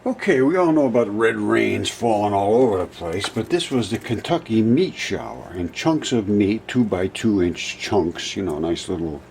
Okay, we all know about red rains falling all over the place, but this was the Kentucky meat shower, and chunks of meat, 2 by 2 inch chunks, nice little,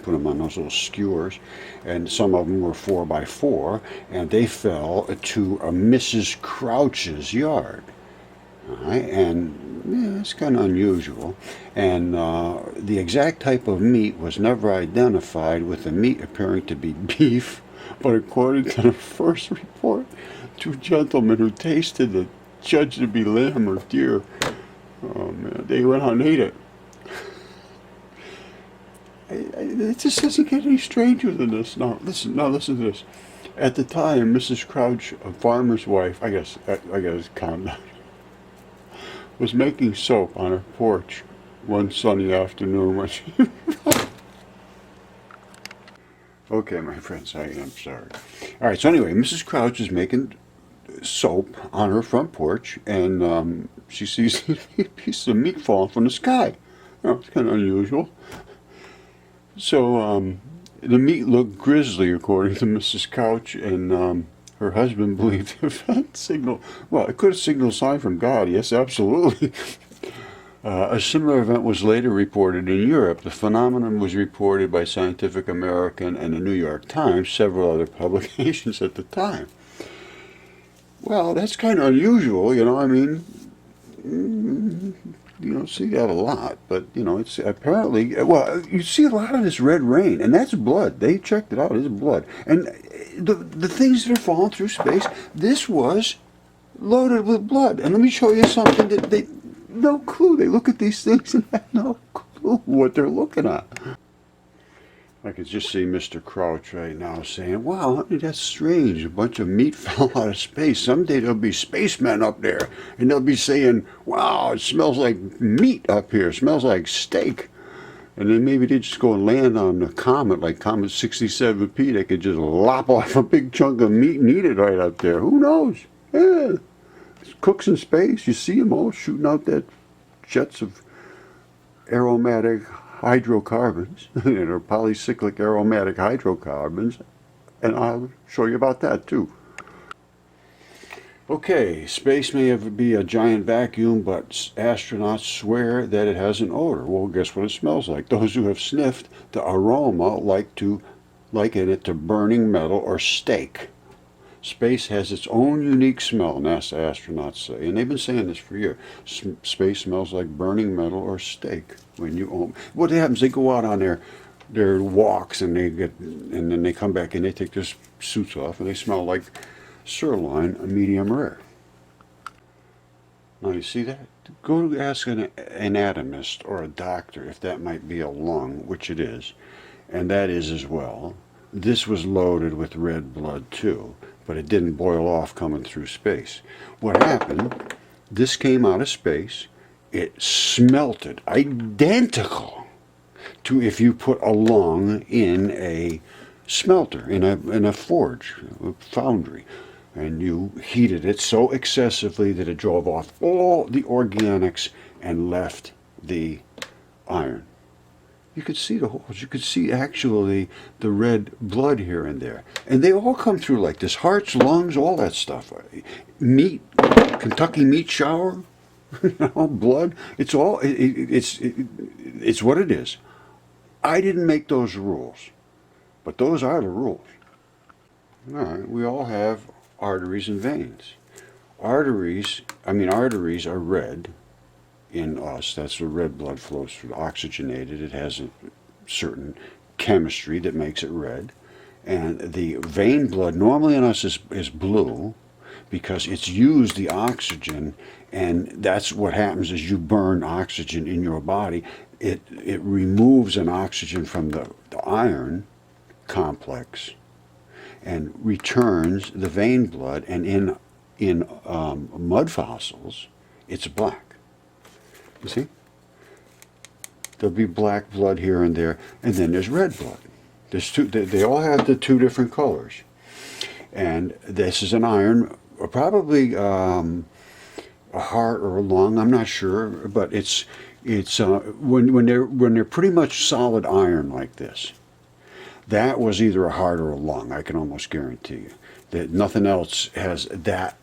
put them on those little skewers, and some of them were 4 by 4, and they fell to a Mrs. Crouch's yard. All right, and yeah, it's kind of unusual. And the exact type of meat was never identified, with the meat appearing to be beef. But according to the first report, 2 gentlemen who tasted it judged it to be lamb or deer. Oh man, they went out and ate it. It just doesn't get any stranger than this. Now listen to this. At the time, Mrs. Crouch, a farmer's wife, I guess calm down, was making soap on her porch one sunny afternoon when she... Okay, my friends, I'm sorry. All right, so anyway, Mrs. Crouch is making soap on her front porch, and she sees a piece of meat falling from the sky. It's kind of unusual. So the meat looked grisly, according to Mrs. Crouch, and her husband believed the event signal. Well, it could have signaled a sign from God. Yes, absolutely. A similar event was later reported in Europe. The phenomenon was reported by Scientific American and the New York Times, several other publications at the time. Well, that's kind of unusual, I mean, you don't see that a lot, but, it's apparently, well, you see a lot of this red rain, and that's blood. They checked it out, it's blood. And the things that are falling through space, this was loaded with blood. And let me show you something that they... No clue. They look at these things and have no clue what they're looking at. I could just see Mr. Crouch right now saying, wow, honey, that's strange. A bunch of meat fell out of space. Someday there'll be spacemen up there, and they'll be saying, wow, it smells like meat up here. It smells like steak. And then maybe they just go and land on the Comet, like Comet 67P. They could just lop off a big chunk of meat and eat it right up there. Who knows? Yeah. Cooks in space, you see them all shooting out that jets of aromatic hydrocarbons, or polycyclic aromatic hydrocarbons, and I'll show you about that too. Okay, space may be a giant vacuum, but astronauts swear that it has an odor. Well, guess what it smells like? Those who have sniffed the aroma liken it to burning metal or steak. Space has its own unique smell, NASA astronauts say, and they've been saying this for years. Space smells like burning metal or steak. What happens? They go out on their walks, and then they come back and they take their suits off, and they smell like sirloin, medium rare. Now you see that? Go ask an anatomist or a doctor if that might be a lung, which it is, and that is as well. This was loaded with red blood too, but it didn't boil off coming through space. What happened, this came out of space, it smelted identical to if you put a lung in a smelter, in a forge, a foundry, and you heated it so excessively that it drove off all the organics and left the iron. You could see the holes. You could see actually the red blood here and there. And they all come through like this. Hearts, lungs, all that stuff. Meat, Kentucky meat shower, blood. It's all, it's what it is. I didn't make those rules, but those are the rules. All right, we all have arteries and veins. Arteries are red. In us, that's where red blood flows through, oxygenated. It has a certain chemistry that makes it red. And the vein blood normally in us is blue, because it's used the oxygen, and that's what happens is you burn oxygen in your body. It removes an oxygen from the iron complex and returns the vein blood, and in mud fossils it's black. You see? There'll be black blood here and there, and then there's red blood. There's two. They all have the two different colors, and this is an iron, or probably a heart or a lung. I'm not sure, but it's when they're pretty much solid iron like this. That was either a heart or a lung. I can almost guarantee you. That nothing else has that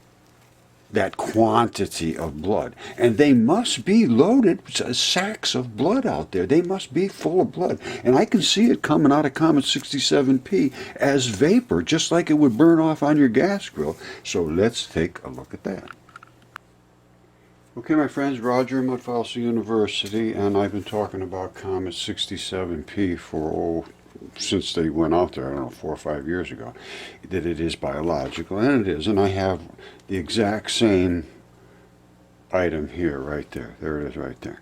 quantity of blood. And they must be loaded sacks of blood out there. They must be full of blood. And I can see it coming out of Comet 67P as vapor, just like it would burn off on your gas grill. So let's take a look at that. Okay, my friends, Roger at Mudfossil University, and I've been talking about Comet 67P for, since they went out there, I don't know, 4 or 5 years ago, that it is biological, and it is, and I have the exact same item here, right there. There it is right there.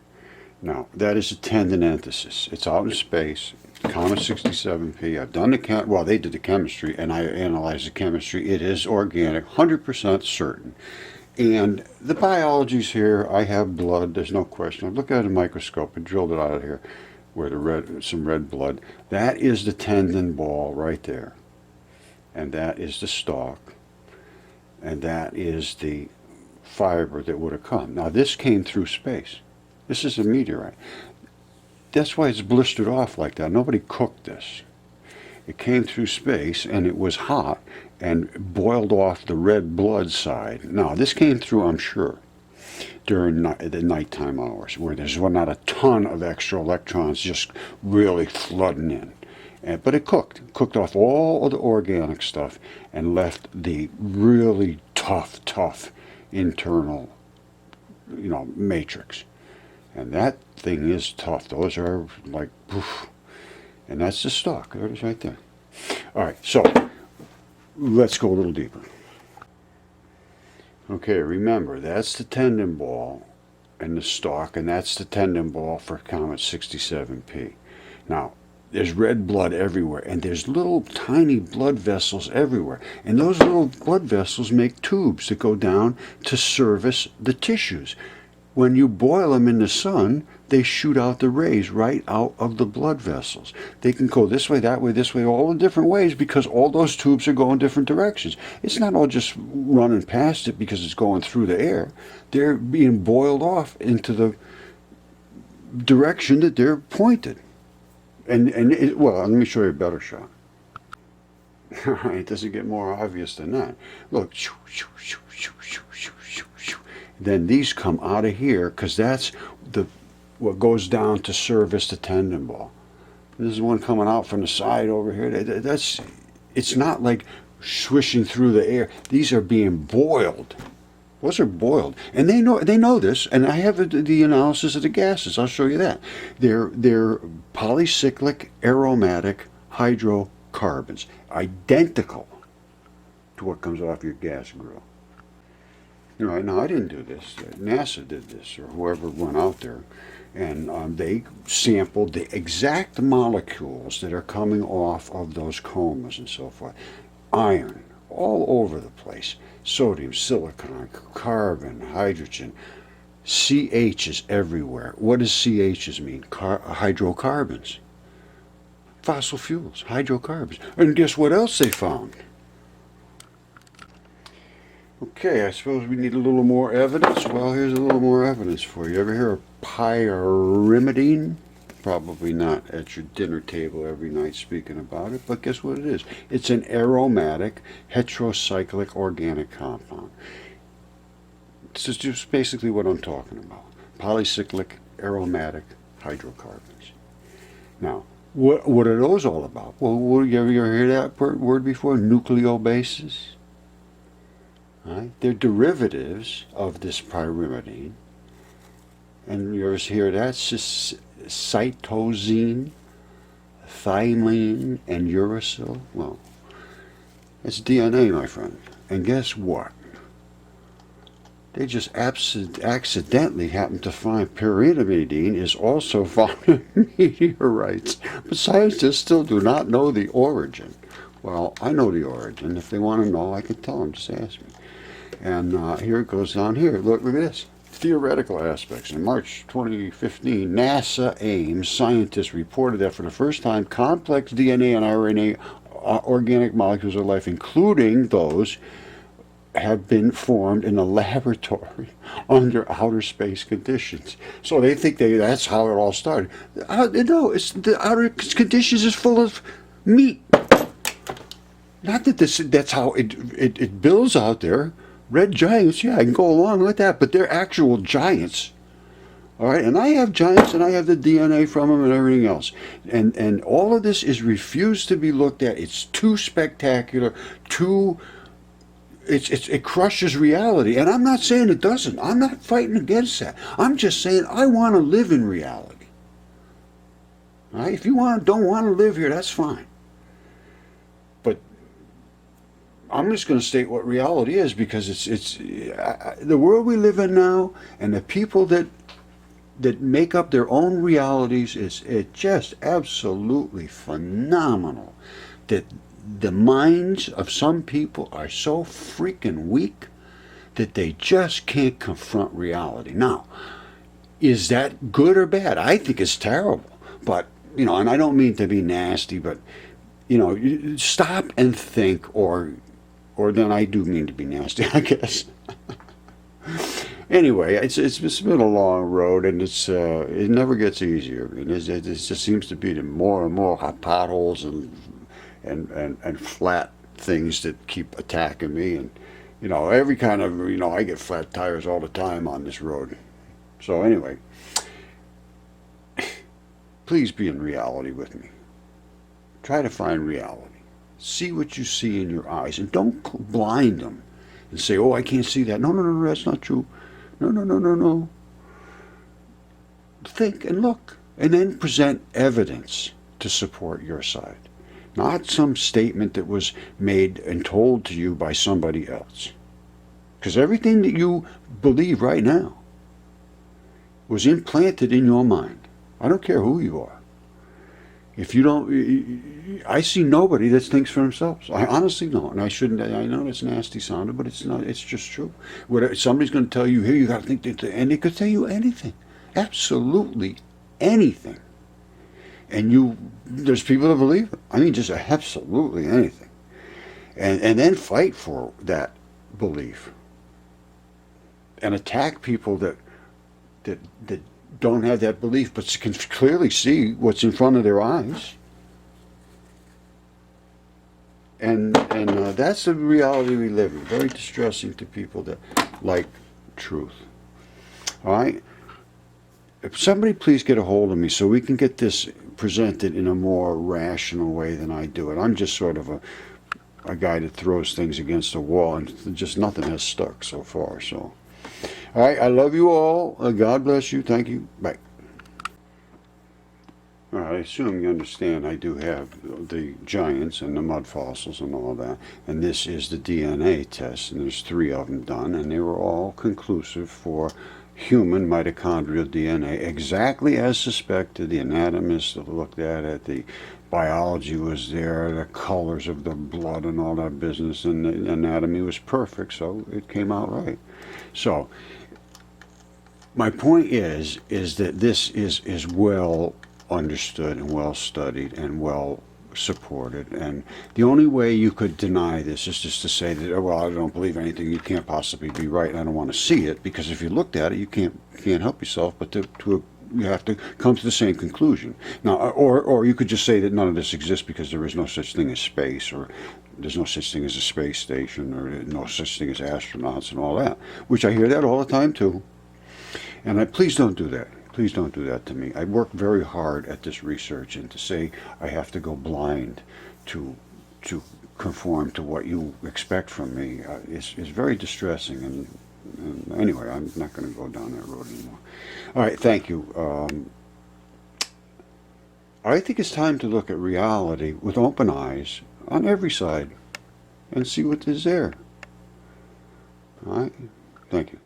Now, that is a tendinenthesis. It's out in space, Comet 67P. I've done the well, they did the chemistry, and I analyzed the chemistry. It is organic, 100% certain. And the biology's here. I have blood, there's no question. I looked at a microscope and drilled it out of here where some red blood. That is the tendon ball right there. And that is the stalk. And that is the fiber that would have come. Now this came through space. This is a meteorite. That's why it's blistered off like that. Nobody cooked this. It came through space and it was hot and boiled off the red blood side. Now this came through, I'm sure, during the nighttime hours where there's not a ton of extra electrons just really flooding in. But it cooked off all of the organic stuff and left the really tough internal, matrix. And that thing is tough. Those are like, poof. And that's the stalk. There it is right there. All right, so let's go a little deeper. Okay, remember, that's the tendon ball and the stalk, and that's the tendon ball for Comet 67P. Now, there's red blood everywhere, and there's little tiny blood vessels everywhere. And those little blood vessels make tubes that go down to service the tissues. When you boil them in the sun, they shoot out the rays right out of the blood vessels. They can go this way, this way, all in different ways because all those tubes are going different directions. It's not all just running past it because it's going through the air. They're being boiled off into the direction that they're pointed. Well, let me show you a better shot. It doesn't get more obvious than that. Look. Then these come out of here because that's what goes down to service the tendon ball. This is one coming out from the side over here. It's not like swishing through the air. These are being boiled. Those are boiled, and they know this. And I have the analysis of the gases. I'll show you that. They're polycyclic aromatic hydrocarbons, identical to what comes off your gas grill. Now I didn't do this. NASA did this, or whoever went out there, and they sampled the exact molecules that are coming off of those comas and so forth. Iron, all over the place. Sodium, silicon, carbon, hydrogen. CH is everywhere. What does CHs mean? Hydrocarbons. Fossil fuels, hydrocarbons. And guess what else they found? Okay, I suppose we need a little more evidence. Well, here's a little more evidence for you. Ever hear of pyrimidine? Probably not at your dinner table every night speaking about it, but guess what it is? It's an aromatic, heterocyclic organic compound. This is just basically what I'm talking about. Polycyclic aromatic hydrocarbons. Now, what are those all about? Well, you ever hear that word before? Nucleobases? Right? They're derivatives of this pyrimidine. And you ever hear that? Cytosine, thymine, and uracil? Well, it's DNA, my friend. And guess what? They just accidentally happened to find pyrimidine is also found in meteorites. But scientists still do not know the origin. Well, I know the origin. If they want to know, I can tell them. Just ask me. And here it goes down here. Look at this. Theoretical aspects. In March 2015, NASA Ames scientists reported that for the first time, complex DNA and RNA organic molecules of life, including those, have been formed in a laboratory under outer space conditions. So they think that's how it all started. No, it's the outer conditions is full of meat. Not that that's how it builds out there. Red giants, yeah, I can go along with that, but they're actual giants. All right, and I have giants and I have the DNA from them and everything else. And all of this is refused to be looked at. It's too spectacular, too it crushes reality. And I'm not saying it doesn't. I'm not fighting against that. I'm just saying I want to live in reality. All right? If you don't want to live here, that's fine. But I'm just going to state what reality is, because it's the world we live in now, and the people that make up their own realities is just absolutely phenomenal. That the minds of some people are so freaking weak that they just can't confront reality. Now, is that good or bad? I think it's terrible. But, and I don't mean to be nasty, but, stop and think, or then I do mean to be nasty, I guess. Anyway, it's been a long road, and it never gets easier. And it just seems to be more and more potholes and flat things that keep attacking me, and every kind of I get flat tires all the time on this road. So anyway, please be in reality with me. Try to find reality. See what you see in your eyes, and don't blind them and say, "Oh, I can't see that." No, no, no, no, that's not true. No, no, no, no, no. Think and look, and then present evidence to support your side. Not some statement that was made and told to you by somebody else. Because everything that you believe right now was implanted in your mind. I don't care who you are. If you don't, I see nobody that thinks for themselves. I honestly don't, and I shouldn't. I know it's nasty sounding, but it's not. It's just true. Somebody's going to tell you, here, you got to think that, and they could tell you anything, absolutely anything, and there's people that believe it. I mean, just absolutely anything, and then fight for that belief, and attack people that don't have that belief, but can clearly see what's in front of their eyes. And that's the reality we live in. Very distressing to people that like truth. All right? If somebody please get a hold of me so we can get this presented in a more rational way than I do it. I'm just sort of a guy that throws things against a wall, and just nothing has stuck so far, so... All right, I love you all. God bless you. Thank you. Bye. All right, I assume you understand I do have the giants and the mud fossils and all that. And this is the DNA test, and there's 3 of them done, and they were all conclusive for human mitochondrial DNA, exactly as suspected. The anatomists looked at it, the biology was there, the colors of the blood and all that business, and the anatomy was perfect, so it came out right. So, my point is that this is well understood and well studied and well supported, and the only way you could deny this is just to say that, oh, well, I don't believe anything, you can't possibly be right, and I don't want to see it, because if you looked at it, you can't help yourself but you have to come to the same conclusion. Now, or you could just say that none of this exists because there is no such thing as space, or there's no such thing as a space station, or no such thing as astronauts and all that, which I hear that all the time too. And please don't do that. Please don't do that to me. I work very hard at this research, and to say I have to go blind to conform to what you expect from me is very distressing. And anyway, I'm not going to go down that road anymore. All right, thank you. I think it's time to look at reality with open eyes on every side and see what is there. All right, thank you.